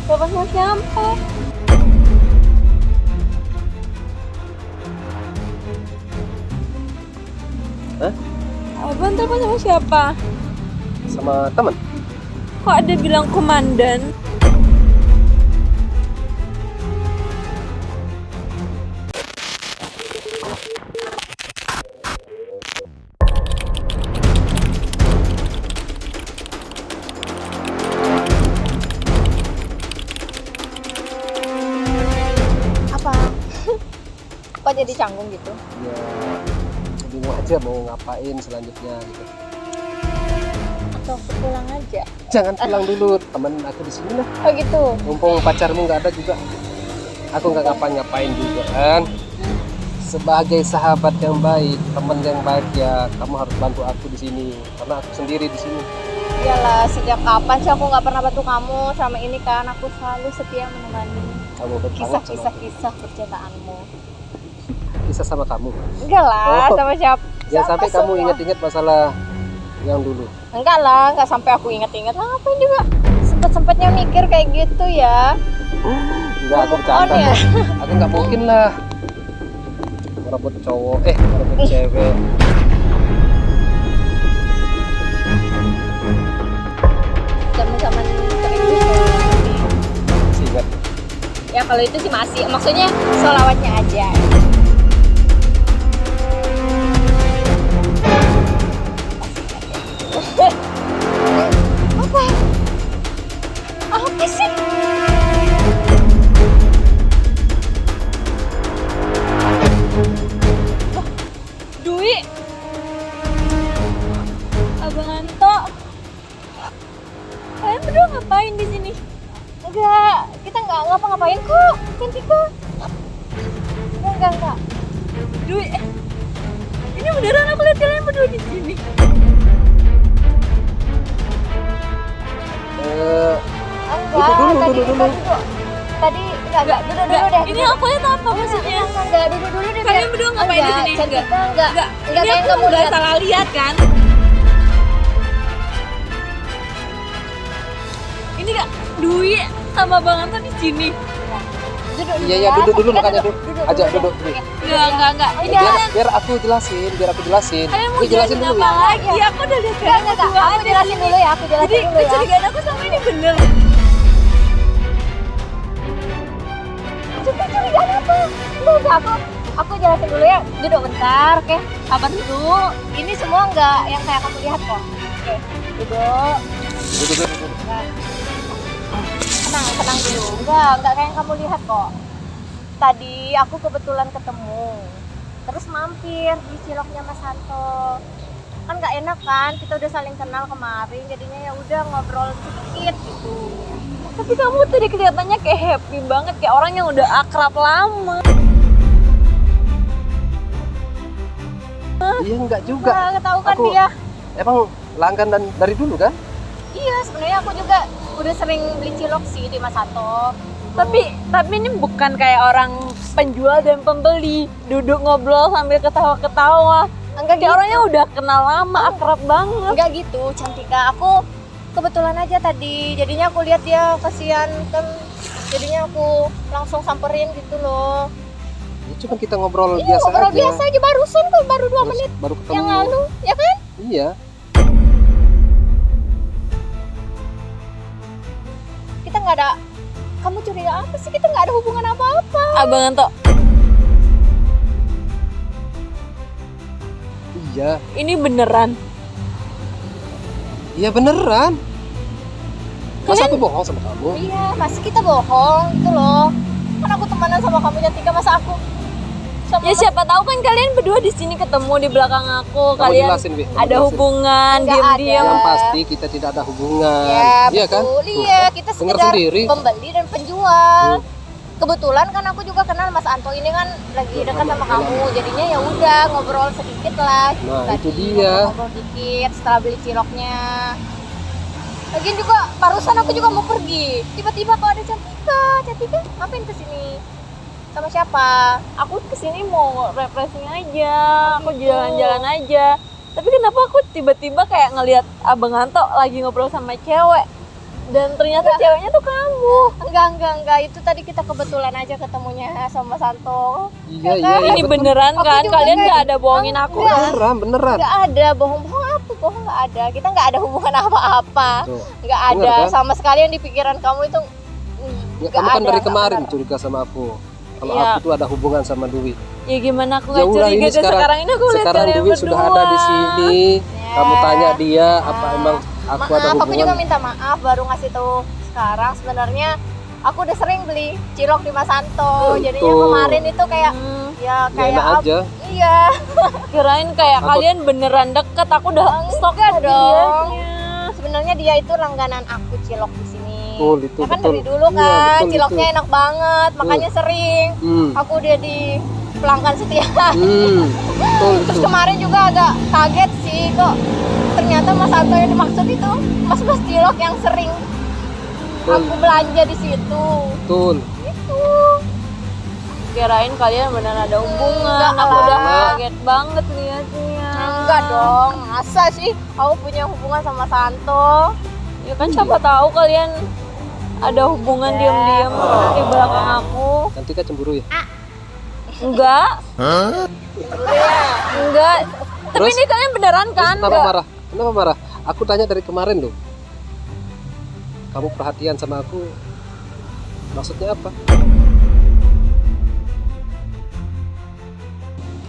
Bapak sama siapa? Hah? Abang telepon sama siapa? Sama teman? Kok ada bilang komandan? Apa? Kok jadi canggung gitu? Ya, bingung aja mau ngapain selanjutnya gitu. Atau aku pulang aja? Jangan pulang dulu, teman aku di sini lah. Oh gitu? Mumpung pacarmu nggak ada juga, aku nggak ngapa-ngapain juga kan. Sebagai sahabat yang baik, teman yang baik ya, kamu harus bantu aku di sini karena aku sendiri di sini. Iyalah, sejak kapan sih aku nggak pernah bantu kamu? Selama ini kan aku selalu setia menemani Kamu baik banget sama aku. kisah-kisah percintaanmu. Kisah sama kamu. Enggak lah, Oh, sama siapa? Jangan sampai kamu semua? ingat-ingat masalah yang dulu. Enggak lah, enggak sampai aku inget-inget lah. Ngapain juga sempet-sempetnya mikir kayak gitu ya. Enggak, aku bercanda. ya? Aku nggak mungkin lah merebut cowok, merebut cewek. Zaman-zaman sering gitu. Masih ingat. Ya kalau itu sih masih, maksudnya sholawatnya aja. Apa? Apa sih? Oh, Dwi, Abang Anto, kalian berdua ngapain di sini? Enggak, kita nggak ngapa-ngapain kok, Cantika. Enggak. Dwi, ini beneran aku lihat kalian berdua di sini. Enggak, Duduk dulu. Tadi enggak, duduk dulu deh. Ini aku lihat apa maksudnya? Enggak, duduk dulu deh. Kalian berdua ngapain di sini? Cantika, enggak. Ini kayak aku kamu nggak lihat. salah lihat kan? Ini Kak Dwi sama Bang Anto di sini. Duduk dulu. Iya, duduk dulu makanya duduk. duduk. Aja duduk. Enggak. Ini Biar aku jelasin. kalian mau Aku jelasin jelasin dulu apa ya. lagi? Aku udah lihat kalian Enggak. berdua Aku ada jelasin di dulu ya, aku sini. Jadi jelasin dulu ya. kecurigaan aku sama ini bener. Maksudnya curigaan apa? Enggak, aku jelasin dulu ya. Duduk bentar, oke? Sabar dulu. Ini semua enggak yang kayak kamu lihat kok. Oke, duduk. Duduk. Tenang dulu. Enggak kayak yang kamu lihat kok. Tadi aku kebetulan ketemu. Terus mampir di ciloknya Mas Santo. Kan nggak enak kan, kita udah saling kenal kemarin, jadinya ya udah ngobrol sedikit gitu. Tapi kamu tadi kelihatannya kayak happy banget, kayak orang yang udah akrab lama. Iya enggak juga. Nggak tahu kan Aku- dia. Emang langganan dari dulu kan? Iya, sebenarnya aku juga udah sering beli cilok sih di Mas Santo. Tapi ini bukan kayak orang penjual dan pembeli duduk ngobrol sambil ketawa-ketawa. Enggak Kayak gitu. orangnya udah kenal lama, akrab banget. Enggak gitu, Cantika. Aku kebetulan aja tadi, jadinya aku lihat dia kasihan kan, jadinya aku langsung samperin gitu loh. Ya, cuma kita ngobrol Iya, biasa ngobrol aja. biasa aja barusan kok, baru 2 Terus menit baru ketemu. yang lalu, ya kan? Iya. Kita nggak ada, kamu curiga apa sih? Kita nggak ada hubungan apa-apa. Abang Anto, Iya. ini beneran. Iya beneran. Masa aku bohong sama kamu? Iya, masa kita bohong gitu loh. Kan aku temenan sama kamu, Cantika, masa aku sama Ya siapa tahu kan kalian berdua di sini ketemu di belakang aku, Kamu kalian jelasin, Wi. Kamu ada jelasin. hubungan Nggak diam-diam. Yang pasti kita tidak ada hubungan. Ya, Iya kan? betul. Tuh, Iya, kita dengar sekedar sendiri. pembeli dan penjual. Hmm. Kebetulan kan aku juga kenal Mas Anto ini kan lagi dekat sama kamu, jadinya ya udah ngobrol sedikit lah. Nah, Tadi itu dia. Ngobrol dikit setelah beli ciloknya. Lagian juga barusan aku juga mau pergi. Tiba-tiba kok ada Cantika ngapain kesini? Sama siapa? Aku kesini mau refreshing aja, aku gitu. jalan-jalan aja. Tapi kenapa aku tiba-tiba kayak ngelihat Abang Anto lagi ngobrol sama cewek? Dan ternyata ceweknya tuh kamu. Enggak. Itu tadi kita kebetulan aja ketemunya sama Santo. Iya, Ya kan? iya, Ini betul. beneran Aku kan? juga Kalian kayak- nggak ada bohongin aku kan? Beneran. Enggak ada, bohong-bohong apa? Bohong enggak ada. Kita enggak ada hubungan apa-apa. Tuh. Enggak Bener, ada kan? sama sekali yang di pikiran kamu itu. Ya, Enggak kamu kan ada, dari enggak kemarin benar. curiga sama aku. Kalau Iya. aku tuh ada hubungan sama Dwi. Ya gimana aku Ya nggak udah, curiga ini dan sekarang ini aku lihat sekarang kalian Dwi berdua. sudah ada di sini. Ya. Kamu tanya dia apa emang aku ada Maaf, aku juga hubungan. minta maaf baru ngasih tahu sekarang. Sebenarnya aku udah sering beli cilok di Mas Santo. Jadinya Tuh. kemarin itu kayak ya Ya, kayak enak aja. Iya. Kirain kayak Aku- kalian beneran deket. Aku udah stok Enggak dong. dianya. Sebenarnya dia itu langganan aku cilok di sini. Betul, itu Ya kan betul. dari dulu Iya, kan betul, ciloknya itu. enak banget, makanya sering Hmm. aku dia di pelanggan setia. Betul Terus itu. kemarin juga agak kaget sih kok ternyata Mas Santo yang dimaksud itu mas-mas cilok yang sering Betul. aku belanja di situ. Betul. Itu. Kirain kalian beneran ada hubungan. Enggak Aku udah lah. kaget banget liatnya. Enggak dong, masa sih aku punya hubungan sama Santo? Ya kan siapa tahu kalian ada hubungan Ya. diam-diam di belakang aku. Nanti kan cemburu ya. Enggak. Enggak. Tapi Terus? ini kalian beneran kan? Kenapa Enggak. marah? Kenapa marah? Aku tanya dari kemarin loh. Kamu perhatian sama aku. Maksudnya apa?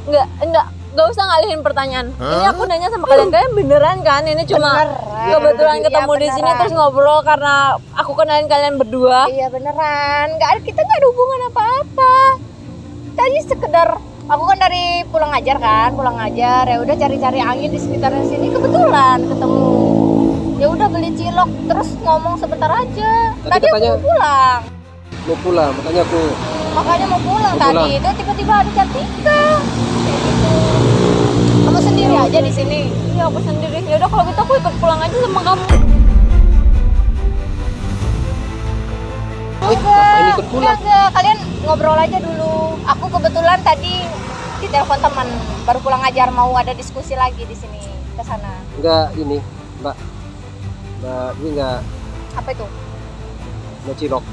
Enggak usah ngalihin pertanyaan. Ini aku nanya sama kalian beneran kan? Ini cuma Beneran. kebetulan Iya, ketemu di sini beneran. terus ngobrol karena aku kenalin kalian berdua. Iya beneran, kita nggak ada hubungan apa-apa. Tadi sekedar aku kan dari pulang ngajar ya udah cari-cari angin di sekitar sini kebetulan ketemu. Ya udah beli cilok terus ngomong sebentar aja. Tadi Tadi aku katanya- mau pulang, Mau pulang, makanya aku makanya mau pulang Mau tadi pulang. itu tiba-tiba ada Cantika. Kayak gitu. Kamu sendiri aja di sini. Iya aku sendiri. Ya udah kalau gitu aku ikut pulang aja sama kamu. ngapain ikut pulang? Enggak, kalian ngobrol aja dulu. Aku kebetulan tadi ditelepon teman, baru pulang ngajar mau ada diskusi lagi di sini ke sana. Enggak ini, Mbak. Ini enggak Apa itu? mau cilok.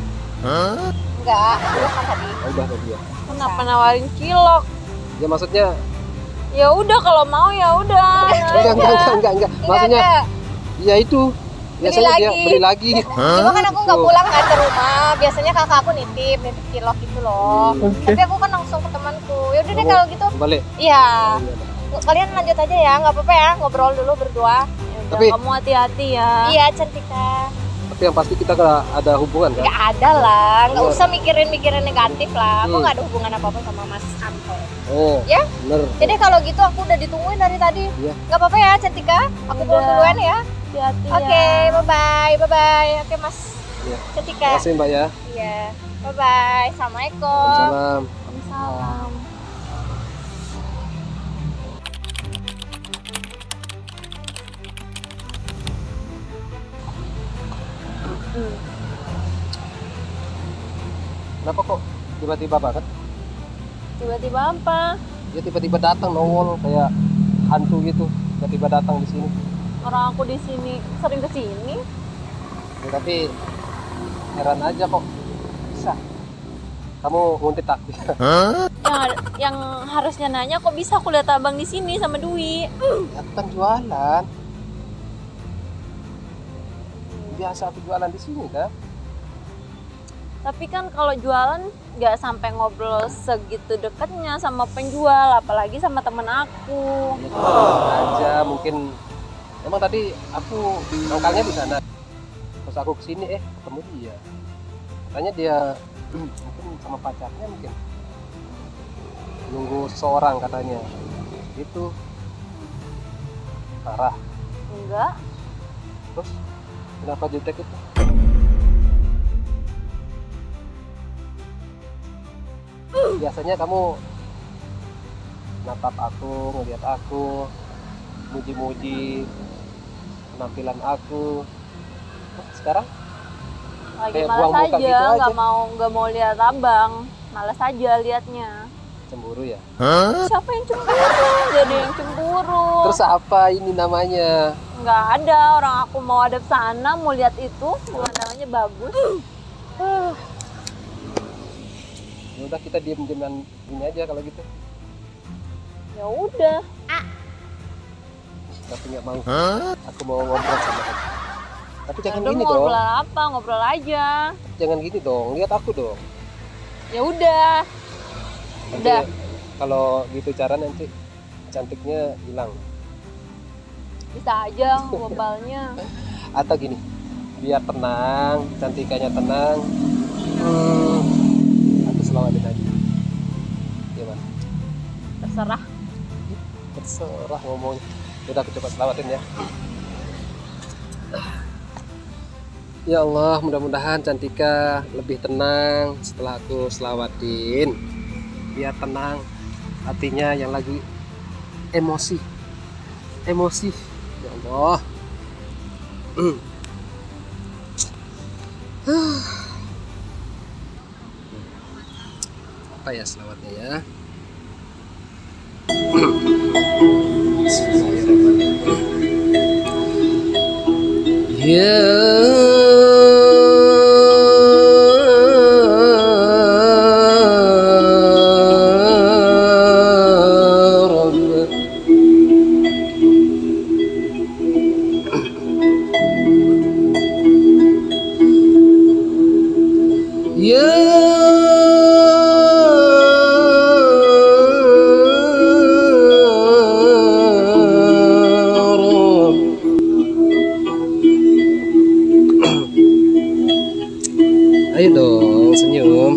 Enggak, kan tadi. Oh, udah tadi ya. Kenapa nawarin cilok? Ya maksudnya Ya udah kalau mau ya udah. enggak. Maksudnya Enggak. ya itu. Biasanya dia lagi. beli lagi. Cuma kan aku nggak Tuh. pulang kan ke rumah. Biasanya kakak aku nitip cilok gitu loh. Hmm. Tapi aku kan langsung ke temanku. Ya udah deh Kamu kalau gitu. Balik. Iya. Iya. Kalian lanjut aja ya, nggak apa-apa ya, ngobrol dulu berdua. Ya udah, Tapi- kamu hati-hati ya. Iya, Cantika. Tapi yang pasti kita ada hubungan kan? Nggak ada lah, nggak Iya. usah mikirin negatif lah. Aku Hmm. nggak ada hubungan apa-apa sama Mas Anto. Oh. Ya? Bener. Jadi kalau gitu aku udah ditungguin dari tadi. Iya. Nggak apa-apa ya, Cantika. Aku pulang Udah. duluan ya. Hati-hati Oke, ya. bye-bye. Oke, Mas Iya. Cantika. Terima kasih Mbak ya. Iya. Bye-bye. Assalamualaikum. Salam. Salam. Kenapa kok tiba-tiba banget? Tiba-tiba apa? Dia tiba-tiba datang nongol kayak hantu gitu. Tiba-tiba datang di sini. Orang aku di sini sering ke sini. Ya, tapi heran aja kok bisa. Kamu nguntit aku. Yang harusnya nanya kok bisa aku lihat abang di sini sama Dwi. Aku kan jualan. Biasa aku jualan di sini kan. Tapi kan kalau jualan nggak sampai ngobrol segitu dekatnya sama penjual, apalagi sama temen aku. Ya, cuma aja mungkin emang tadi aku nongkrongnya di sana. Terus aku kesini ketemu dia. Katanya dia mungkin sama pacarnya mungkin nunggu seseorang katanya. Itu parah. Enggak. Terus kenapa jutek itu? Biasanya kamu natap aku, ngeliat aku, muji-muji penampilan aku. Terus sekarang Lagi Kayak malas buang muka aja, gitu aja. nggak mau lihat abang, malas aja liatnya. Cemburu ya? Siapa yang cemburu? Gak ada yang cemburu. Terus apa ini namanya? Nggak ada, orang aku mau hadap sana, mau lihat itu, pemandangannya bagus. Ya udah kita diem-dieman ini aja kalau gitu. Ya udah. Tapi nggak mau. Aku mau ngobrol sama kamu. Tapi jangan Udah gini mau dong. ngobrol apa? Ngobrol aja. Jangan gini dong. Lihat aku dong. Ya udah. Nanti Udah. kalau gitu cara nanti cantiknya hilang. Bisa aja globalnya. Atau gini, biar tenang, cantikannya tenang. Aku selawatin aja. Gimana? Terserah. Terserah ngomongnya. Udah aku coba selawatin ya. Ya Allah, mudah-mudahan Cantika lebih tenang setelah aku selawatin. Biar tenang hatinya yang lagi emosi. Ya Allah. Apa ya selawatnya ya? Ya Rabb. Ya Rabb. Ayo dong, senyum.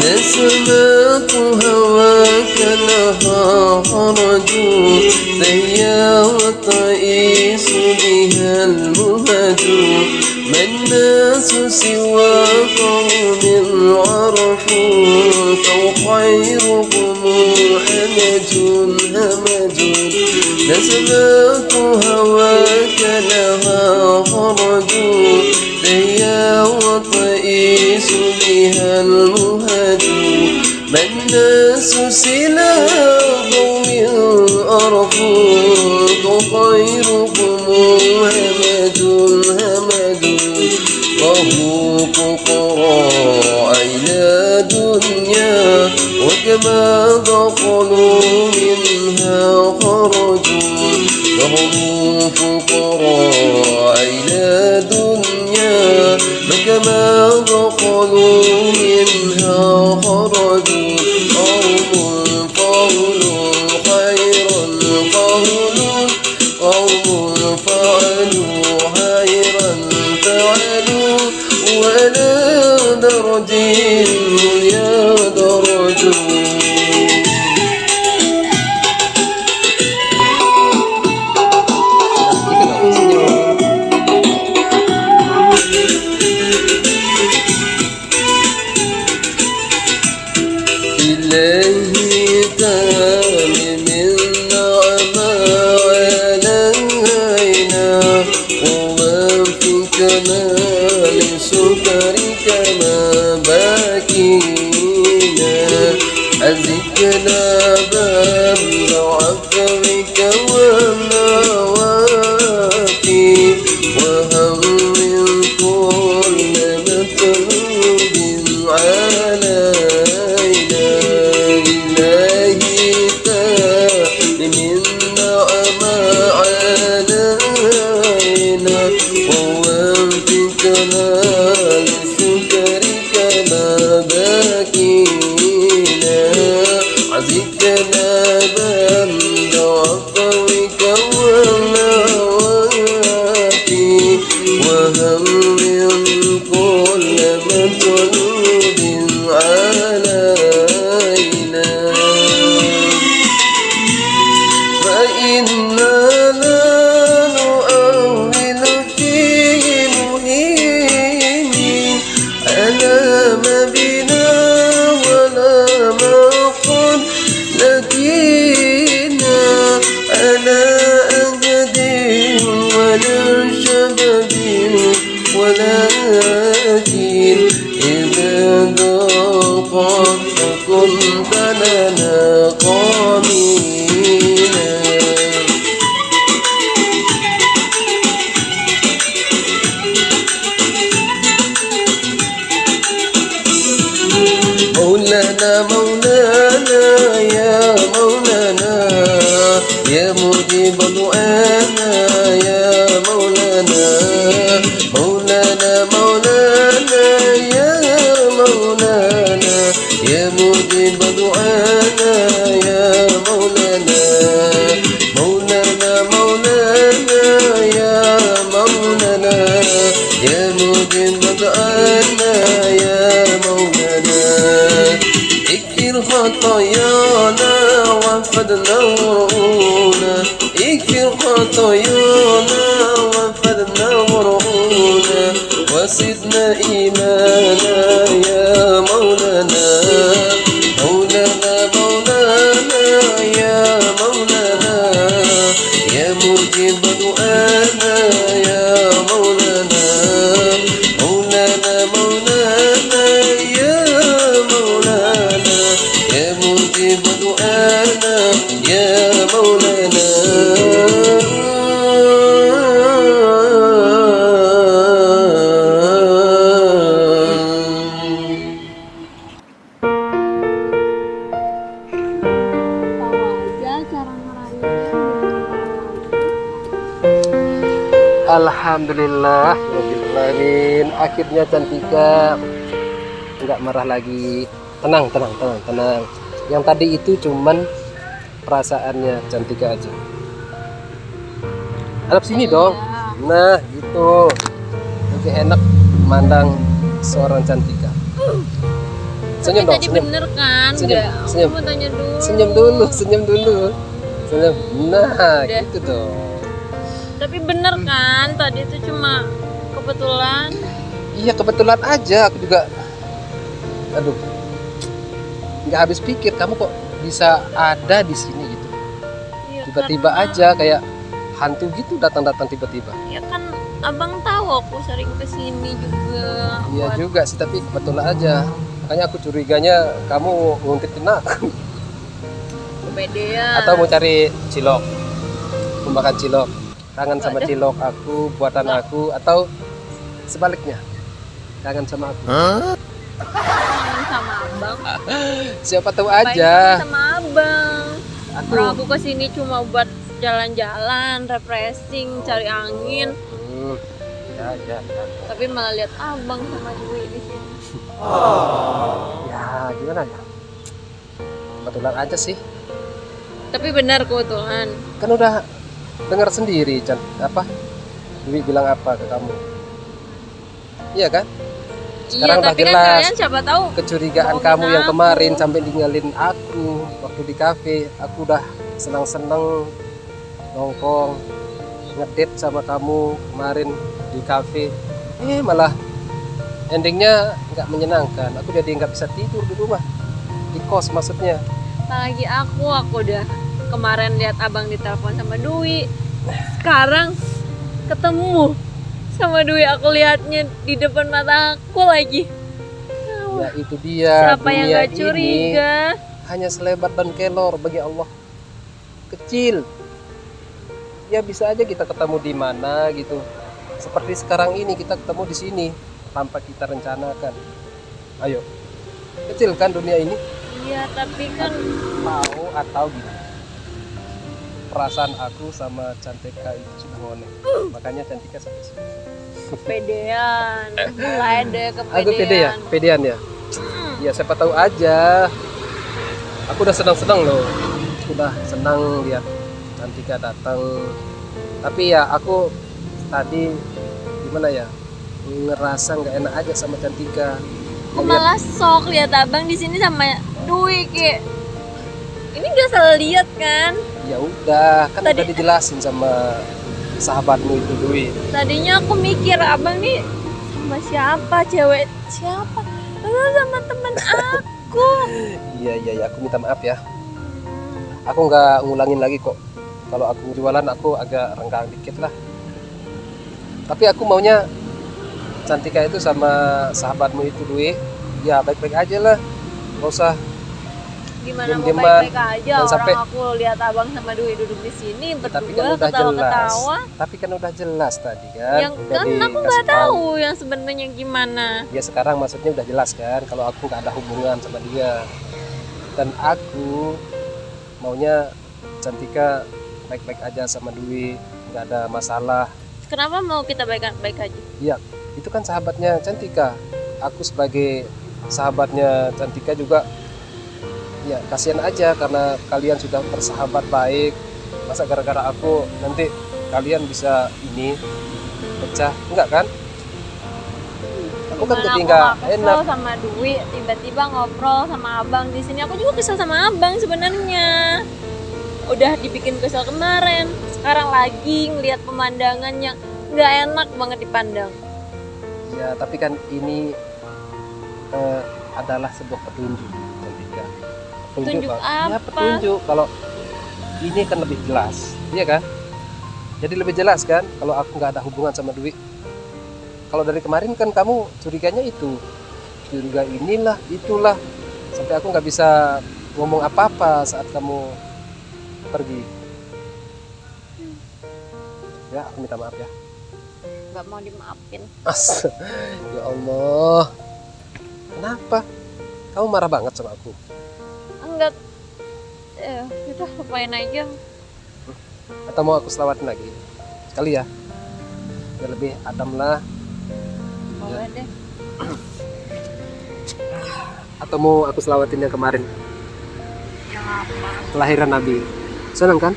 نسمات هواك لها خرج ثيا وطئيس بها المهج ما الناس سوى قوم عرفوك وخيرهم همج نسمات هواك لها خرج ثيا وطئيس بها المهج ما الناس سلا قوم أرفوك خيركم همج وهو فقراء إلى دنيا وكما دخلوا منها خرجوا وهم فقراء إلى دنيا وكما دخلوا منها خرجوا قوم فعلوا خيرا قوم فعلوا خيرا فعلوا ولا درج يا درجوا إلهي تام من نعمة علينا ووفقنا لشكرك ما باكينا أزكنا باب عفوك والنوافي وهم من كل مطلوب علينا إلهي تاب من نعمة علينا ووفقنا لشكرك ما باكينا عزكنا بند عفوك والنوافي وهم من كل مطلوب علينا فإنا لا نؤول فيه مهين على ما بنا ولا ما قد مولانا يا مولانا يا مجيب دعانا يا مولانا مولانا مولانا يا مولانا يا مجيب دعانا يا مولانا مولانا مولانا يا مولانا يا مجيب دعانا يا مولانا اكفر خطايانا وفدنا ورعونا اكفر خطايانا وفدنا ورعونا وزدنا إيمانا يا مولانا مولانا مولانا يا مولانا يا مجيب دعانا يا مولانا مولانا مولانا يا مولانا يا مجيب دعانا يا مولانا Tahu aja cara ngerayainnya. Alhamdulillah Rabbil Alamin. Akhirnya Cantika nggak marah lagi. Tenang, tenang, tenang, tenang. Yang tadi itu cuman perasaannya Cantika aja. Hadap sini dong. Nah, gitu. Nanti enak mandang seorang Cantika. Senyum Tapi dong, tadi senyum. bener kan? Senyum, Nggak, aku senyum. mau tanya dulu. Senyum dulu, senyum dulu. Senyum. Nah, Udah. gitu dong. Tapi bener kan? Tadi itu cuma kebetulan. Iya, kebetulan aja aku juga. Aduh. Nggak habis pikir kamu kok bisa ada di sini gitu. Ya, Tiba-tiba karena- aja kayak hantu gitu datang-datang tiba-tiba. Ya kan abang tahu aku sering kesini juga. Iya buat- juga sih, tapi kebetulan aja. Makanya aku curiganya kamu nguntitin aku. kepedean. Atau mau cari cilok. Mau makan cilok. Kangen sama Nggak ada. cilok aku, buatan aku, atau sebaliknya. Kangen sama aku. Kangen sama abang. Siapa tahu Ngapain aja. kangen sama abang. Aku Orang aku kesini cuma buat jalan-jalan, refreshing, cari angin. Ya, ya, ya. Tapi malah lihat abang sama Dwi di sini. Ya, gimana ya? Kebetulan aja sih. Tapi benar kebetulan. Kan udah dengar sendiri, Chan. Apa? Dwi bilang apa ke kamu? Iya kan? Sekarang Iya, udah tapi kan jelas. kalian siapa tahu Kecurigaan bohongin kamu yang aku. kemarin sampai ninggalin aku waktu di kafe. Aku udah senang-senang nongkrong, ngedate sama kamu kemarin di kafe. Malah endingnya nggak menyenangkan. Aku jadi nggak bisa tidur di rumah, di kos maksudnya. Apalagi aku udah kemarin lihat abang ditelepon sama Dwi. Sekarang ketemu sama Dwi, aku lihatnya di depan mata aku lagi. Ya itu dia. Siapa yang dunia gak curiga? ini hanya selebar dan kelor bagi Allah. Kecil. Ya bisa aja kita ketemu di mana gitu. Seperti sekarang ini kita ketemu di sini tanpa kita rencanakan. Ayo. Kecil kan dunia ini? Iya, tapi kan Mau atau gimana? Perasaan aku sama Cantika itu sudah ngonek. Makanya Cantika sampai sini. kepedean. Mulai deh kepedean. Aku pede ya? Pedean ya? Ya siapa tahu aja. Aku udah senang-senang loh. Udah senang lihat Cantika datang. Tapi ya aku tadi gimana ya? Ngerasa nggak enak aja sama Cantika. Aku malah sok lihat abang di sini sama Dwi kayak ini gak salah lihat kan? Ya udah, kan Tadi- udah dijelasin sama sahabatmu itu Dwi. Tadinya aku mikir abang nih sama siapa, cewek siapa? Lalu sama temen aku. Iya, aku minta maaf ya. Aku nggak ngulangin lagi kok. Kalau aku jualan aku agak renggang dikit lah. Tapi aku maunya Cantika itu sama sahabatmu itu Dwi. Ya baik-baik aja lah. Gak usah. Gimana mau Diem-dieman. baik-baik aja Dan orang sampai- aku lihat abang sama Dwi duduk di sini Tapi kan berdua udah jelas. ketawa-ketawa. Tapi kan udah jelas tadi kan. Yang Udah kan aku dikasih nggak tahu yang sebenarnya gimana. Ya sekarang maksudnya udah jelas kan. Kalau aku nggak ada hubungan sama dia. Dan aku maunya Cantika baik-baik aja sama Dwi, nggak ada masalah. Kenapa mau kita baik-baik aja? Iya, itu kan sahabatnya Cantika. Aku sebagai sahabatnya Cantika juga, ya kasihan aja karena kalian sudah bersahabat baik. Masa gara-gara aku nanti kalian bisa ini pecah, enggak kan? Aku kan Gimana jadi aku nggak nggak kesel enak. sama Dwi, tiba-tiba ngobrol sama abang di sini. Aku juga kesel sama abang sebenarnya. Udah dibikin kesel kemarin, sekarang lagi ngelihat pemandangan yang nggak enak banget dipandang. Ya, tapi kan ini adalah sebuah petunjuk, Cantika. Petunjuk Pak. apa? Ya, petunjuk. Kalau ini kan lebih jelas, iya kan? Jadi lebih jelas kan kalau aku nggak ada hubungan sama Dwi. Kalau dari kemarin kan kamu curiganya itu, curiga inilah, itulah, sampai aku nggak bisa ngomong apa-apa saat kamu pergi. Ya, aku minta maaf ya. Nggak mau dimaafin. Ya Allah, kenapa? Kamu marah banget sama aku? Enggak. Udah lupain aja. Atau mau aku selawatin lagi? Sekali ya, biar lebih adem lah. Boleh deh. Atau mau aku selawatin yang kemarin, Yang apa? kelahiran Nabi. Senang kan?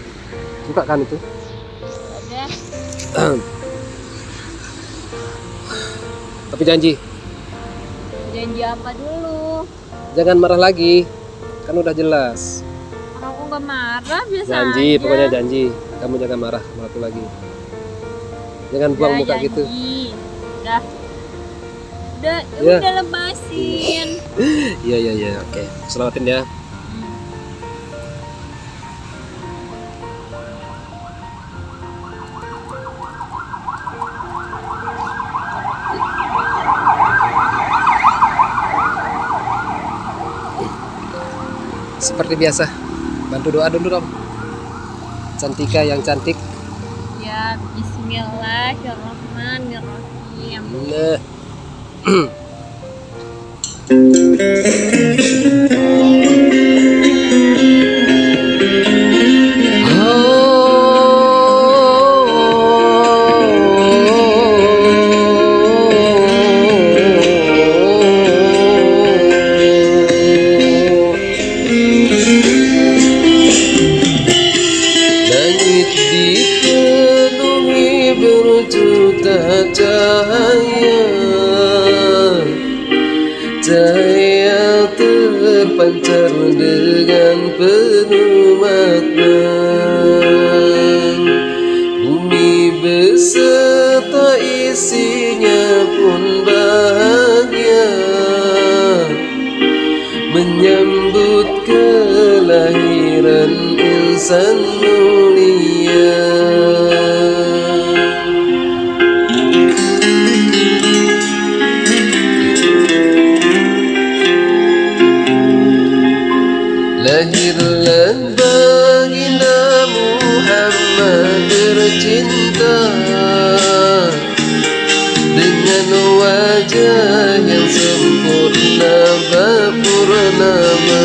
Suka kan itu? Udah. Tapi janji, Janji apa dulu? jangan marah lagi. Kan udah jelas. Aku nggak marah, biasa Janji, aja. pokoknya janji. Kamu jangan marah sama aku lagi. Jangan buang Udah, muka janji. gitu. Udah. Udah, Ya. udah lepasin. Iya, iya, iya. Oke, selawatin ya. Seperti biasa, bantu doa dulu dong. Cantika yang cantik. Ya, bismillahirrahmanirrahim. Nah. Langit dipenuhi berjuta cahaya, cahaya terpancar dengan penuh makna. Bumi beserta isinya pun bahagia menyambut kelahiran insan mulia. Lahirlah baginda Muhammad tercinta dengan wajah yang sempurna bapurnama.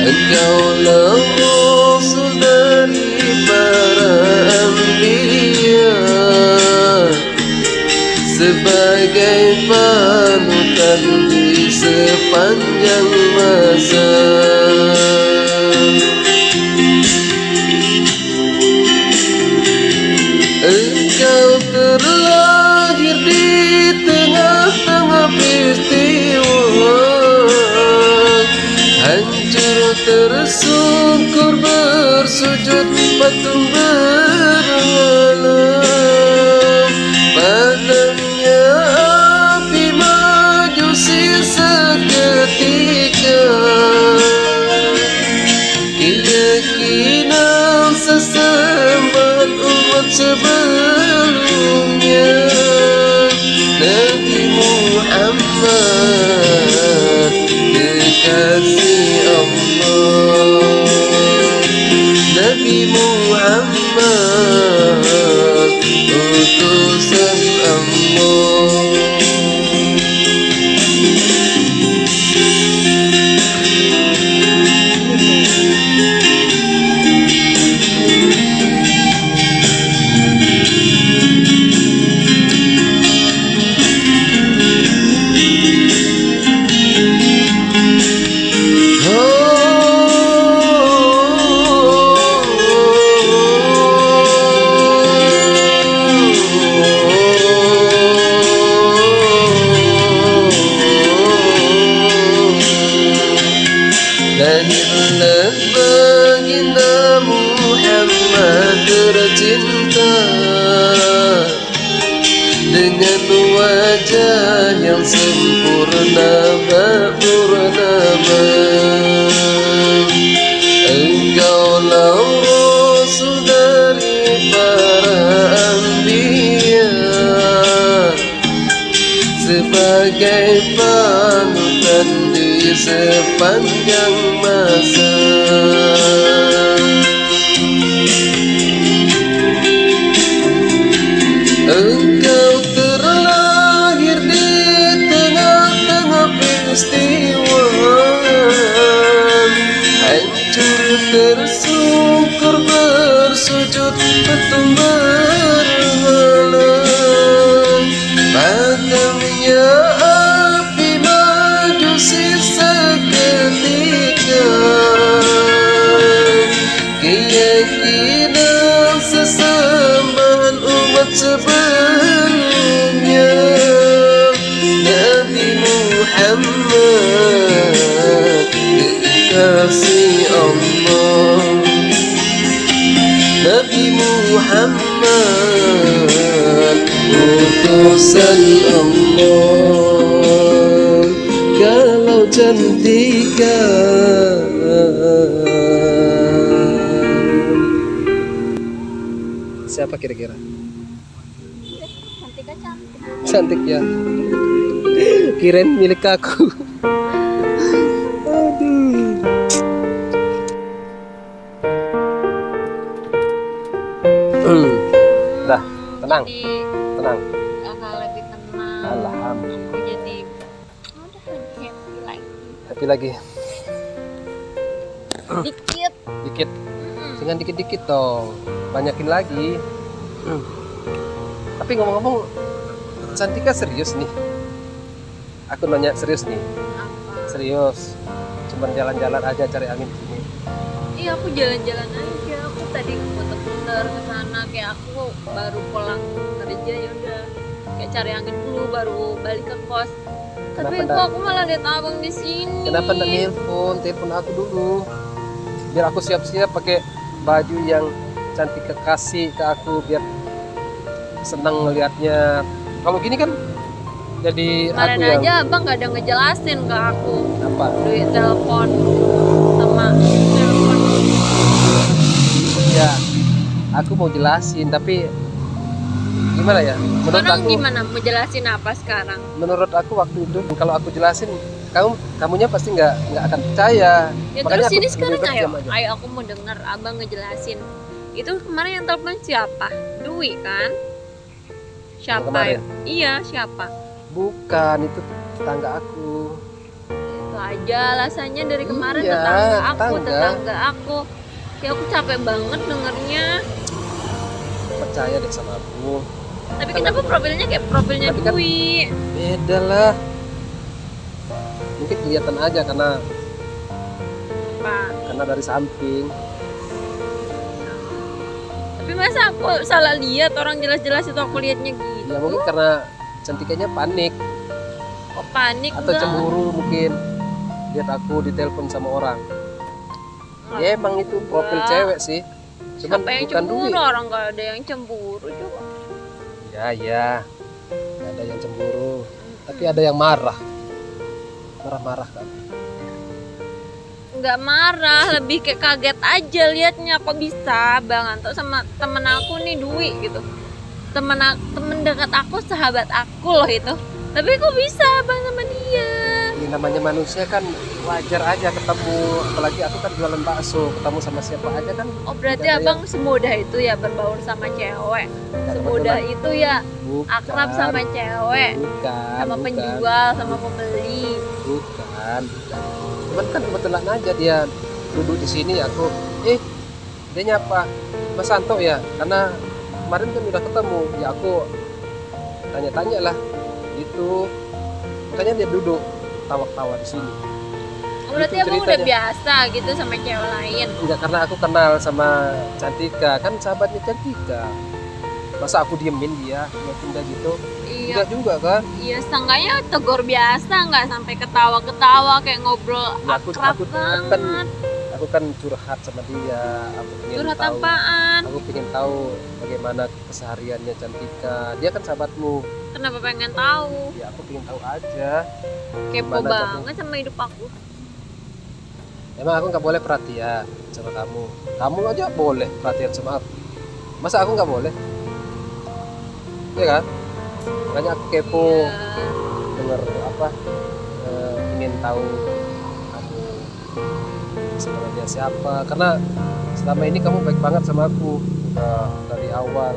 Engkaulah rasul dari para anbiya, sebagai panutan di sepanjang masa. Engkau terlahir di tengah-tengah peristiwa, hancur tersungkur bersujud patung berhala. Padamnya api majusi seketika, sempurna purnama. Engkaulah rasul dari para anbiya, sebagai panutan di sepanjang masa. Engkau terlahir di tengah-tengah peristiwa, hancur tersungkur bersujud petung berhala. Padamnya api majusi seketika, keyakinan sesembahan umat sebelumnya. Nabi Muhammad kekasih Allah, Nabi Muhammad utusan Allah. Kalau cantika siapa kira-kira? Cantik kan cantik. Cantik ya. Kirain milik aku. Aduh. Dah, tenang, Jadi tenang. agak lebih tenang. Alhamdulillah. Aku jadi udah lebih happy lagi. Tapi lagi Dikit. dikit, Mm-mm. jangan dikit-dikit dong. Banyakin lagi. Tapi ngomong-ngomong, Cantika serius nih. Aku nanya serius nih, Apa? serius. Cuman jalan-jalan aja cari angin di sini. Iya, aku jalan-jalan aja. Aku tadi muter-muter ke sana, kayak aku baru pulang kerja ya udah kayak cari angin dulu baru balik ke kos. Tapi Kenapa kok aku malah lihat abang di sini. Kenapa nggak nelpon? Telepon aku dulu. Biar aku siap-siap pakai baju yang Cantika kasih ke aku, biar senang ngelihatnya. Kalau gini kan jadi Kemarin aku yang aja abang gak ada ngejelasin ke aku apa? duit telepon sama telepon. Ya, aku mau jelasin, tapi gimana ya? Sekarang gimana mau jelasin apa sekarang? Menurut aku waktu itu kalau aku jelasin, kamunya pasti nggak akan percaya. Ya Makanya terus ini aku sekarang lebih ayo, diam aja. ayo aku mau denger abang ngejelasin. Itu kemarin yang telepon siapa? Dwi kan? Siapa? Kemarin? Iya, siapa? Bukan, itu tetangga aku. Itu aja alasannya dari kemarin Iya, tetangga aku. Ya aku capek banget dengernya. Percaya deh sama aku. Tapi Kan kenapa aku- profilnya kayak profilnya Tapi kan- Dwi? Beda lah. Mungkin kelihatan aja karena Pak. dari samping. Tapi masa aku salah lihat, orang jelas-jelas itu aku lihatnya gitu. Ya mungkin karena Cantikanya panik Kok panik atau enggak? cemburu mungkin. Lihat aku ditelepon sama orang. Ya emang itu profil Enggak. cewek sih. Cuman Siapa yang bukan cemburu? duit. Orang gak ada yang cemburu coba. Ya. Ada yang cemburu, tapi ada yang marah. Marah-marah kan. Nggak marah, lebih kayak kaget aja liatnya. Kok bisa Bang Anto sama temen aku nih Dwi gitu. Temen dekat aku, sahabat aku loh itu. Tapi kok bisa Bang sama dia? Ini namanya manusia kan wajar aja ketemu, apalagi aku kan jualan bakso, ketemu sama siapa aja kan. Oh berarti Nggak ada abang semudah itu ya berbaur sama cewek. Nggak Semudah kebetulan. itu ya Bukan, akrab sama cewek, bukan. sama penjual, sama pembeli. Bukan. Cuman kan kebetulan aja dia duduk di sini, aku dia nyapa Mas Santo ya, karena kemarin kan udah ketemu ya, aku tanya-tanya lah gitu, makanya dia duduk tawa-tawa di sini. Oh, berarti Itu abang udah ceritanya. biasa gitu sama cewek lain. Enggak, karena aku kenal sama Cantika, kan sahabatnya Cantika. Masa aku diemin dia pindah gitu? Iya, Enggak juga kan? iya seenggaknya tegur biasa, nggak sampai ketawa-ketawa kayak ngobrol Ya, aku banget. aku kan curhat sama dia, aku pengen Curhat tahu. apaan? Aku pengen tahu bagaimana kesehariannya Cantika. Dia kan sahabatmu. Kenapa pengen tahu? Ya aku pengen tahu aja. Kepo Gimana banget sama hidup aku. Emang aku nggak boleh perhatian sama kamu. Kamu aja boleh perhatian sama aku. Masa aku nggak boleh? Iya kan? Makanya aku kepo Iya. denger apa, ingin tahu kamu sebenarnya siapa. Karena selama ini kamu baik banget sama aku. Udah dari awal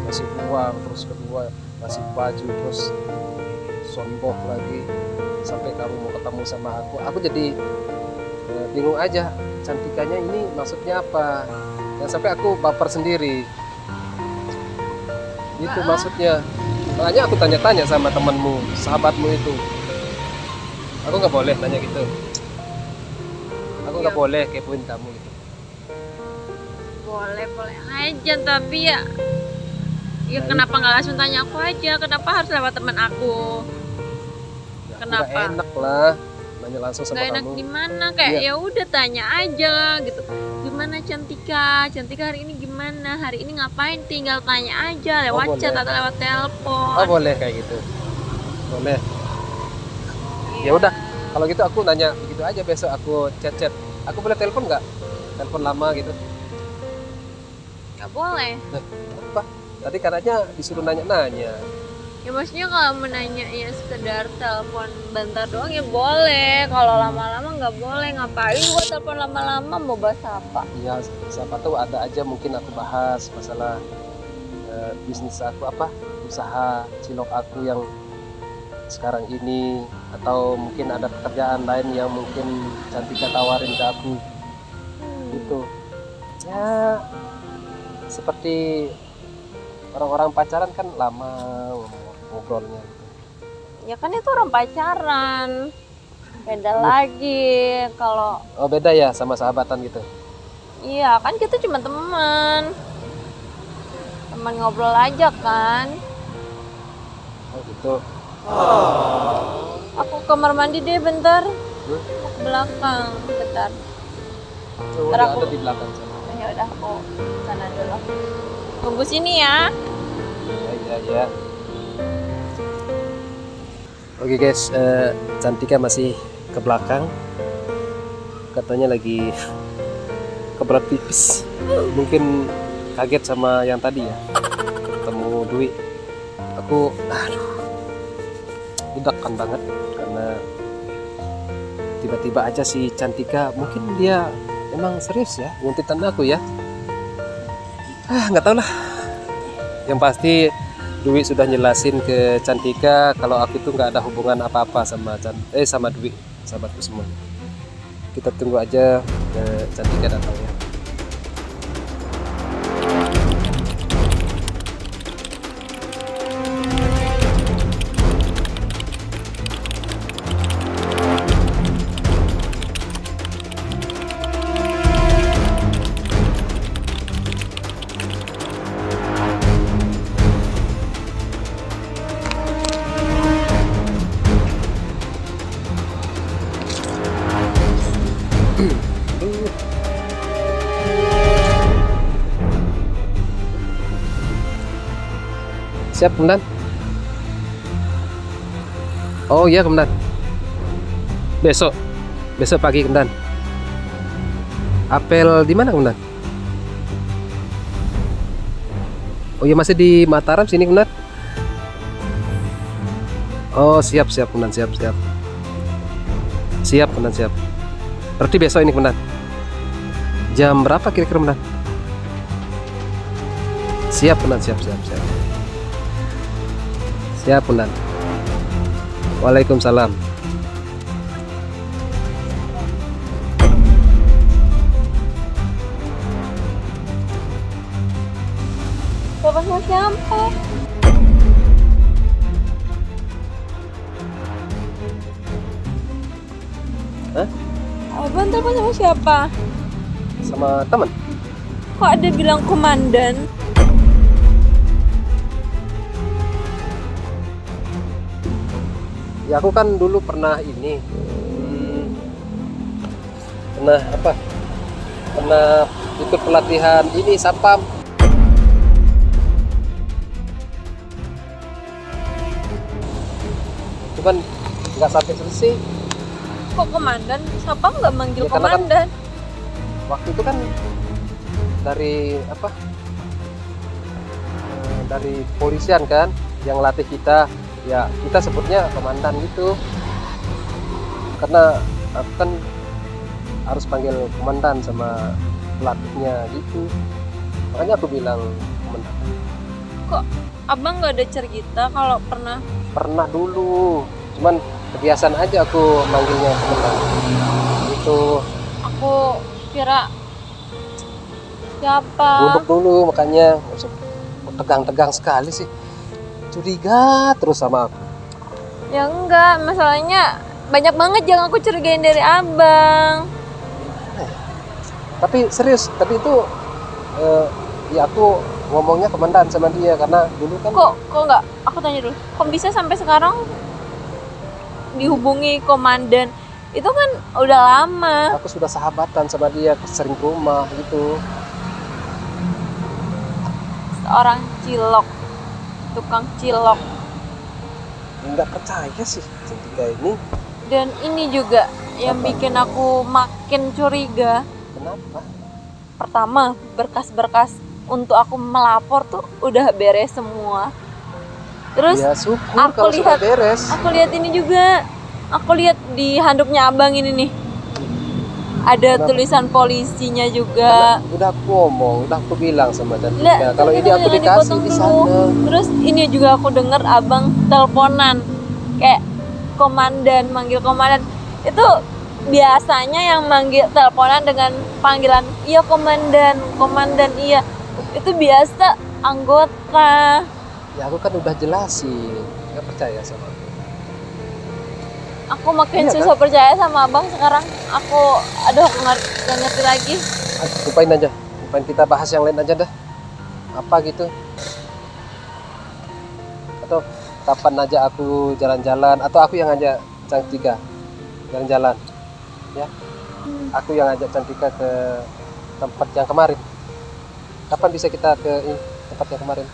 masih uang, terus kedua masih baju, terus sombong lagi, sampai kamu mau ketemu sama aku jadi bingung aja. Cantikannya ini maksudnya apa? Dan sampai aku baper sendiri. Itu maksudnya. Makanya aku tanya-tanya sama temanmu, sahabatmu itu. Aku nggak boleh nanya gitu. Aku nggak boleh kepoin kamu gitu. Boleh aja, tapi ya kenapa nggak langsung tanya aku aja? Kenapa harus lewat teman aku? Ya, Kenapa? nggak enak lah nanya langsung sama Gak enak kamu. gimana? Kayak Iya. ya udah tanya aja gitu. Gimana Cantika hari ini gimana? Hari ini ngapain? Tinggal tanya aja lewat chat boleh. atau lewat telepon. Oh boleh kayak gitu. Boleh. Iya. Ya udah, kalau gitu aku nanya begitu aja, besok aku chat. Aku boleh telepon nggak? Telepon lama gitu. Gak boleh. Apa? Tadi katanya disuruh nanya-nanya. Ya maksudnya kalau mau nanya ya sekedar telepon bentar doang ya boleh. Kalau lama-lama nggak boleh. Ngapain gua telepon lama-lama, mau bahas apa? Ya siapa tahu ada aja mungkin aku bahas masalah bisnis aku, apa, usaha cilok aku yang sekarang ini, atau mungkin ada pekerjaan lain yang mungkin Cantika tawarin ke aku gitu. Ya seperti orang-orang pacaran kan lama ngobrolnya gitu. Ya kan itu orang pacaran. Beda lagi kalau Oh beda ya sama sahabatan gitu. iya kan kita cuma teman ngobrol aja kan. Oh gitu. Aku ke kamar mandi deh bentar. Hmm? Ke belakang bentar. Oh, Ntar dia aku- ada di belakang sana. Ya udah aku sana dulu. Tunggu sini ya. Ya. Oke guys, Cantika masih ke belakang. Katanya lagi kebelet pipis. Mungkin kaget sama yang tadi ya. Ketemu Dwi. Aku deg-degan banget karena tiba-tiba aja si Cantika, mungkin dia emang serius ya nguntitan aku ya. Nggak tahu lah. Yang pasti Dwi sudah jelasin ke Cantika kalau aku itu nggak ada hubungan apa-apa sama sama Dwi, sahabatku semua. Kita tunggu aja Cantika datang ya. Siap Komandan? Oh iya Komandan. Besok pagi Komandan. Apel di mana Komandan? Oh iya masih di Mataram sini Komandan. Oh siap Komandan, siap. Siap Komandan, siap. Berarti besok ini Komandan. Jam berapa kira-kira Komandan? Siap Komandan, siap. Siap Komandan. Waalaikumsalam. Bapak sama siapa? Hah? Abang telepon sama siapa? Sama teman. Kok ada bilang komandan? Ya aku kan dulu pernah pernah ikut pelatihan ini sapam. cuman nggak sampai selesai. Kok komandan? Siapa nggak manggil Ya, karena kan- komandan? Waktu itu kan dari apa? Dari polisian kan yang latih kita. Ya kita sebutnya komandan gitu. Karena aku kan harus panggil komandan sama pelatihnya gitu. Makanya aku bilang komandan. Abang nggak ada cerita kalau Pernah dulu, cuman kebiasaan aja aku manggilnya komandan. Itu aku kira siapa? duduk dulu, makanya tegang-tegang sekali sih. Curiga terus sama aku. Ya enggak, masalahnya banyak banget yang aku curigain dari abang. Tapi serius, tapi itu ya aku ngomongnya komandan sama dia karena dulu kan Kok nggak? Aku tanya dulu. Kok bisa sampai sekarang dihubungi komandan? Itu kan udah lama. aku sudah sahabatan sama dia, sering ke rumah gitu. Seorang cilok, tukang cilok. Nggak percaya sih Cantika ini. Dan ini juga yang Apa? bikin aku makin curiga. Kenapa? Pertama, berkas-berkas untuk aku melapor tuh udah beres semua. Terus Ya syukur aku kalau sudah lihat- beres. aku lihat ini juga. Aku lihat di handuknya abang ini nih. Ada Kenapa? tulisan polisinya juga. Karena udah aku ngomong, udah aku bilang sama Lah, Cantika. Kalau ini aku jangan dikasih dipotong di dulu. sana. Terus ini juga aku dengar abang teleponan kayak komandan, manggil komandan. Itu biasanya yang manggil teleponan dengan panggilan iya komandan, komandan iya. Itu biasa anggota. Ya aku kan udah jelasin, nggak percaya sama aku. Aku makin Iya, susah percaya sama abang sekarang. Aku nggak ngerti lagi. Lupain aja, lupain, kita bahas yang lain aja dah. Apa gitu? Atau kapan aja aku jalan-jalan, atau aku yang ngajak Cantika jalan-jalan, ya? Aku yang ngajak Cantika ke tempat yang kemarin. Kapan bisa kita ke tempat yang kemarin?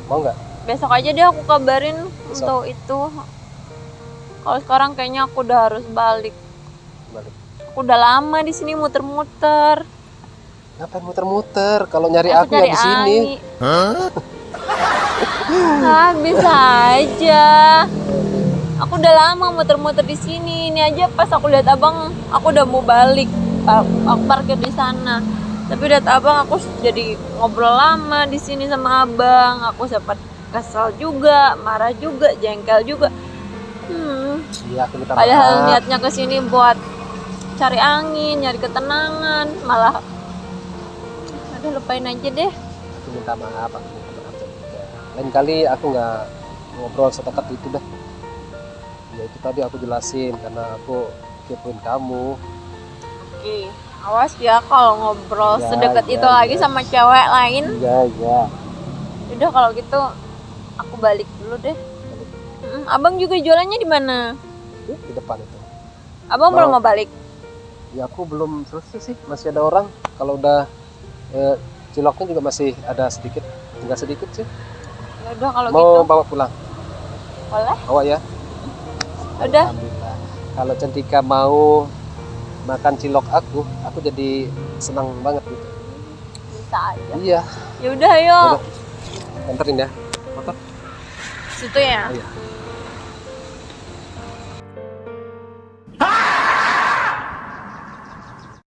Mau nggak? Besok aja deh aku kabarin Besok. untuk itu. Kalau sekarang kayaknya aku udah harus balik. Balik. Aku udah lama di sini muter-muter. Ngapain muter-muter? Kalau nyari Aku aku ya di sini. Ah, bisa aja. Aku udah lama muter-muter di sini. Ini aja pas aku lihat abang, aku udah mau balik. Aku parkir di sana. Tapi lihat abang, aku jadi ngobrol lama di sini sama abang. Aku sempat kesel juga, marah juga, jengkel juga. Iya, aku minta Padahal maaf. niatnya ke sini buat cari angin, nyari ketenangan, malah udah lupain aja deh. Aku minta maaf, Cantika. Lain kali aku nggak ngobrol sedekat itu dah. Ya itu tadi aku jelasin karena aku kepoin kamu. Oke, awas ya kalau ngobrol Ya, sedekat ya, itu lagi ya. sama cewek lain. Iya, iya. Udah kalau gitu aku balik dulu deh. Abang juga jualannya di mana? Di depan itu. Abang Mau. belum mau balik? Ya aku belum selesai sih, masih ada orang. Kalau udah ciloknya juga masih ada sedikit, tinggal sedikit sih. Ya udah kalau Mau gitu bawa pulang, boleh. bawa ya. Udah. Alhamdulillah. Kalau Cantika mau makan cilok aku jadi senang banget gitu. Bisa aja. Iya, Ya udah yuk. anterin ya. Motor. Situ ya. Oh, iya.